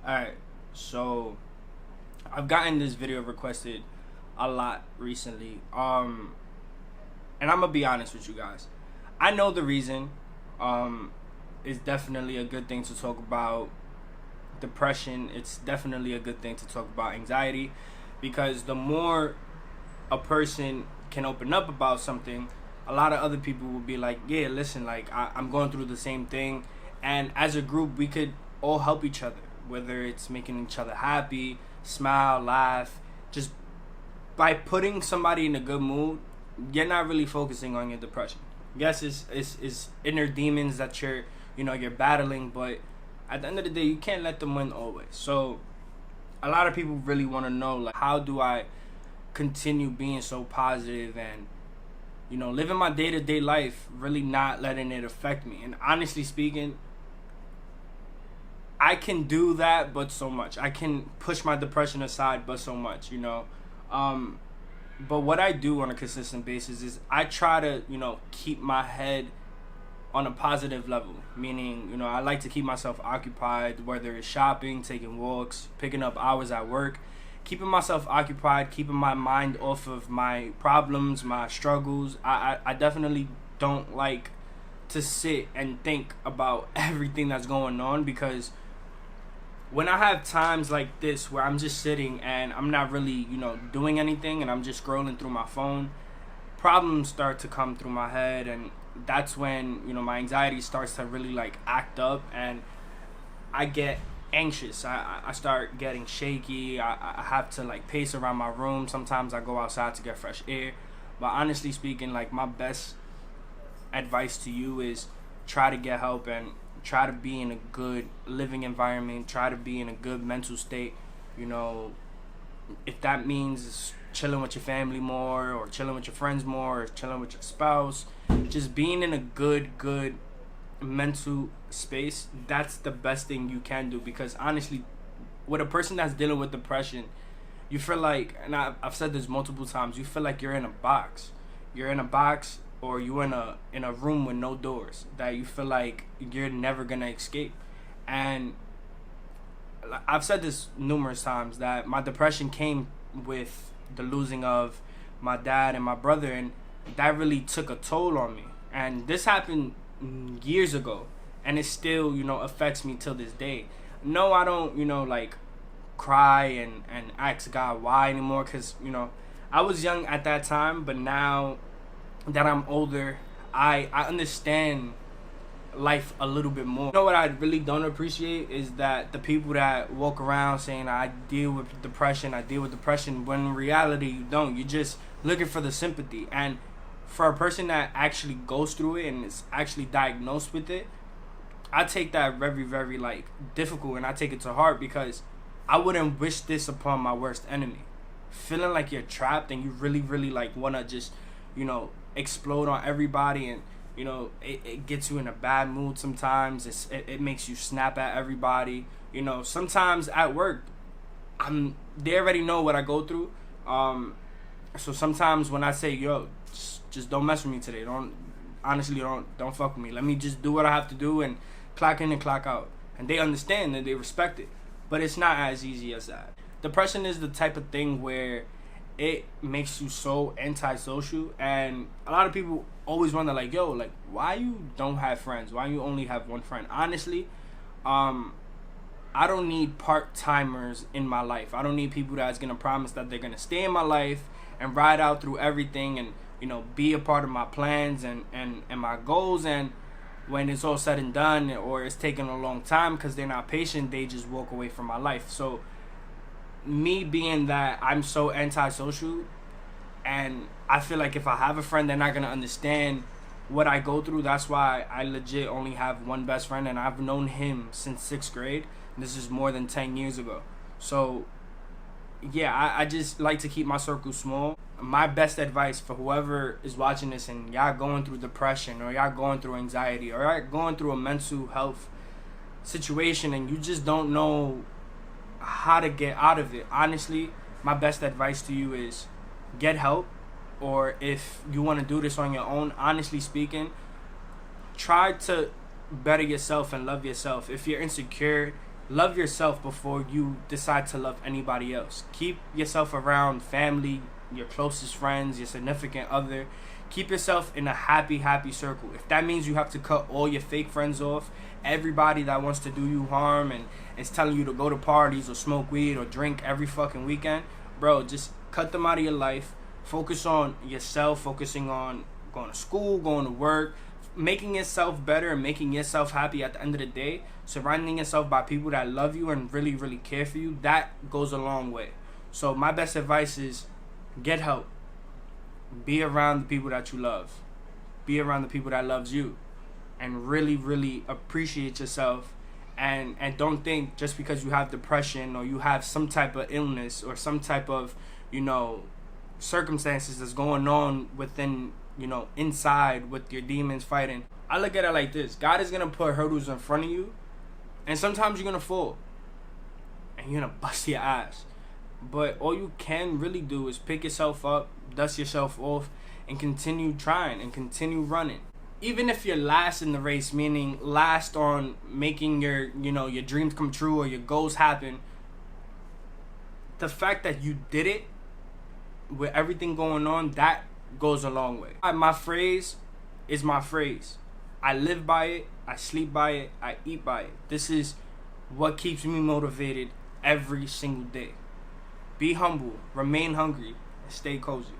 Alright, so I've gotten this video requested a lot recently. And I'm gonna be honest with you guys. I know the reason. It's definitely a good thing to talk about depression. It's definitely a good thing to talk about anxiety, because the more a person can open up about something, a lot of other people will be like, yeah, listen, like I'm going through the same thing, and as a group we could all help each other, whether it's making each other happy, smile, laugh. Just by putting somebody in a good mood, you're not really focusing on your depression. Yes, it's inner demons that you're battling, but at the end of the day, you can't let them win always. So a lot of people really want to know, like, how do I continue being so positive and living my day-to-day life, really not letting it affect me. And honestly speaking, I can do that, but so much. I can push my depression aside, but so much. But what I do on a consistent basis is I try to, keep my head on a positive level. Meaning, I like to keep myself occupied, whether it's shopping, taking walks, picking up hours at work. Keeping myself occupied, keeping my mind off of my problems, my struggles. I definitely don't like to sit and think about everything that's going on, because when I have times like this where I'm just sitting and I'm not really, doing anything, and I'm just scrolling through my phone, problems start to come through my head, and that's when, my anxiety starts to really like act up, and I get anxious. I start getting shaky. I have to like pace around my room. Sometimes I go outside to get fresh air. But honestly speaking, like, my best advice to you is try to get help and try to be in a good living environment. Try to be in a good mental state. If that means chilling with your family more, or chilling with your friends more, or chilling with your spouse, just being in a good mental space, that's the best thing you can do. Because honestly, with a person that's dealing with depression, you feel like, and I've said this multiple times, you feel like you're in a box. You're in a box, or you're in a room with no doors that you feel like you're never gonna escape. And I've said this numerous times, that my depression came with the losing of my dad and my brother, and that really took a toll on me. And this happened years ago, and it still affects me till this day. No, I don't like cry and ask God why anymore, because I was young at that time, but now that I'm older, I understand life a little bit more. What I really don't appreciate is that the people that walk around saying I deal with depression, when in reality you don't. You're just looking for the sympathy. And for a person that actually goes through it and is actually diagnosed with it, I take that very, very like difficult, and I take it to heart, because I wouldn't wish this upon my worst enemy. Feeling like you're trapped and you really, really like want to just, explode on everybody, and it gets you in a bad mood sometimes. It makes you snap at everybody. Sometimes at work, they already know what I go through. So sometimes when I say, yo, just don't mess with me today. Don't fuck with me. Let me just do what I have to do and clock in and clock out. And they understand and they respect it. But it's not as easy as that. Depression is the type of thing where it makes you so antisocial, and a lot of people always wonder, like, yo, like, why you don't have friends? Why you only have one friend? Honestly, I don't need part-timers in my life. I don't need people that's gonna promise that they're gonna stay in my life and ride out through everything, and be a part of my plans and my goals. And when it's all said and done, or it's taking a long time because they're not patient, they just walk away from my life. So me being that I'm so antisocial, and I feel like if I have a friend, they're not gonna understand what I go through. That's why I legit only have one best friend, and I've known him since 6th grade. This is more than 10 years ago. So yeah, I just like to keep my circle small. My best advice for whoever is watching this and y'all going through depression, or y'all going through anxiety, or y'all going through a mental health situation and you just don't know how to get out of it, honestly, my best advice to you is get help. Or if you want to do this on your own, honestly speaking, try to better yourself and love yourself. If you're insecure, love yourself before you decide to love anybody else. Keep yourself around family, your closest friends, your significant other. Keep yourself in a happy circle. If that means you have to cut all your fake friends off, everybody that wants to do you harm and is telling you to go to parties or smoke weed or drink every fucking weekend, bro, just cut them out of your life. Focus on yourself, focusing on going to school, going to work, making yourself better and making yourself happy at the end of the day. Surrounding yourself by people that love you and really care for you, that goes a long way. So my best advice is get help. Be around the people that you love. Be around the people that loves you. And really appreciate yourself. And don't think just because you have depression or you have some type of illness or some type of, circumstances that's going on within, inside with your demons fighting. I look at it like this. God is going to put hurdles in front of you. And sometimes you're going to fall. And you're going to bust your ass. But all you can really do is pick yourself up, dust yourself off, and continue trying and continue running. Even if you're last in the race, meaning last on making your dreams come true or your goals happen, the fact that you did it with everything going on, that goes a long way. My phrase is my phrase. I live by it, I sleep by it, I eat by it. This is what keeps me motivated every single day. Be humble, remain hungry, and stay cozy.